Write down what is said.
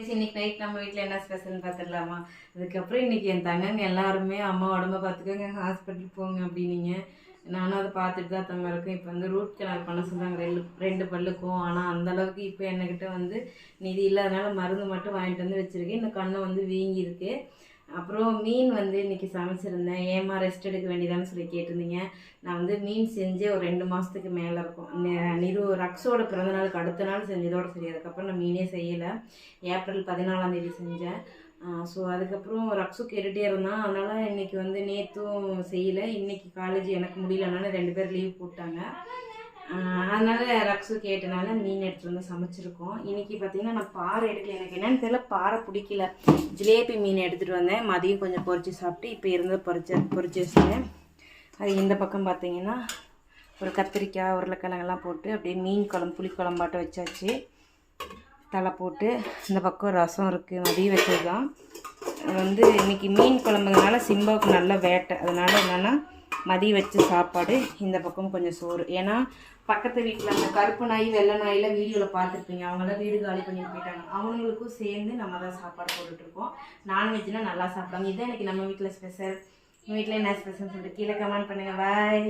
இன்னைக்கு நைட் நம்ம வீட்டில் என்ன ஸ்பெஷல்னு பார்த்துடலாமா? அதுக்கப்புறம் இன்னைக்கு என் தங்கங்க எல்லாருமே அம்மா உடம்ப பார்த்துக்கோங்க, ஹாஸ்பிட்டல் போங்க அப்படின்னீங்க. நானும் அதை பார்த்துட்டு தான் தங்க இருக்கேன். இப்போ வந்து ரூட் கனால் பண்ண சொல்கிறாங்க ரெண்டு பல்லுக்கும். ஆனால் அந்தளவுக்கு இப்போ என்கிட்ட வந்து நிதி இல்லாதனால மருந்து மட்டும் வாங்கிட்டு வந்து வச்சுருக்கேன். இந்த கண்ணை வந்து வீங்கியிருக்கு. அப்புறம் மீன் வந்து இன்றைக்கி சமைச்சிருந்தேன். ஏமா ரெஸ்ட் எடுக்க வேண்டியதான்னு சொல்லி கேட்டிருந்தீங்க. நான் வந்து மீன் செஞ்சு ஒரு 2 மாதத்துக்கு மேலே இருக்கும். ரக்ஸோட பிறந்தநாளுக்கு அடுத்த நாள் செஞ்சதோடு சரி. அதுக்கப்புறம் நான் மீனே செய்யலை. ஏப்ரல் 14ஆம் தேதி செஞ்சேன். ஸோ அதுக்கப்புறம் ரக்ஸு கேட்டுகிட்டே இருந்தான். அதனால் இன்றைக்கி வந்து நேற்றும் செய்யலை. இன்றைக்கி காலேஜ் எனக்கு முடியலனால 2 பேர் லீவ் போட்டாங்க. அதனால் ரக்ஸு கேட்டனால மீன் எடுத்துகிட்டு வந்து சமைச்சிருக்கோம். இன்றைக்கி பார்த்திங்கன்னா நான் பாறை எடுக்கல. எனக்கு என்னென்னு தெரியல, பாறை பிடிக்கல. ஜிலேபி மீன் எடுத்துகிட்டு வந்தேன். மதியம் கொஞ்சம் பொரிச்சு சாப்பிட்டு இப்போ இருந்து பொரிச்சு வச்சுட்டேன். அது இந்த பக்கம் பார்த்திங்கன்னா ஒரு கத்திரிக்காய் உருளைக்கிழங்கெல்லாம் போட்டு அப்படியே மீன் குழம்பு புளிக்குழம்பாட்ட வச்சாச்சு. தலை போட்டு இந்த பக்கம் ரசம் இருக்குது, மதியம் வச்சது தான். அது வந்து இன்றைக்கி மீன் குழம்புனால சிம்பாவுக்கு நல்ல வேட்டை. அதனால் என்னென்னா மதியம் வச்ச சாப்பாடு, இந்த பக்கம் கொஞ்சம் சோறு. ஏன்னா பக்கத்து வீட்டில் அந்த கருப்பு நாய் வெள்ளை நாயெல்லாம் வீடியோவில் பார்த்துருப்பீங்க. அவங்களாம் வீடு காலி பண்ணிட்டு போயிட்டாங்க. அவங்களுக்கும் சேர்ந்து நம்ம தான் சாப்பாடு போட்டுட்ருக்கோம். நான்வெஜ்னால் நல்லா சாப்பிடுவாங்க. இதுதான் எனக்கு நம்ம வீட்டில் ஸ்பெஷல். உங்கள் வீட்டில் என்ன ஸ்பெஷல்னு சொல்லிட்டு கீழே கமெண்ட் பண்ணுங்கள். பாய்.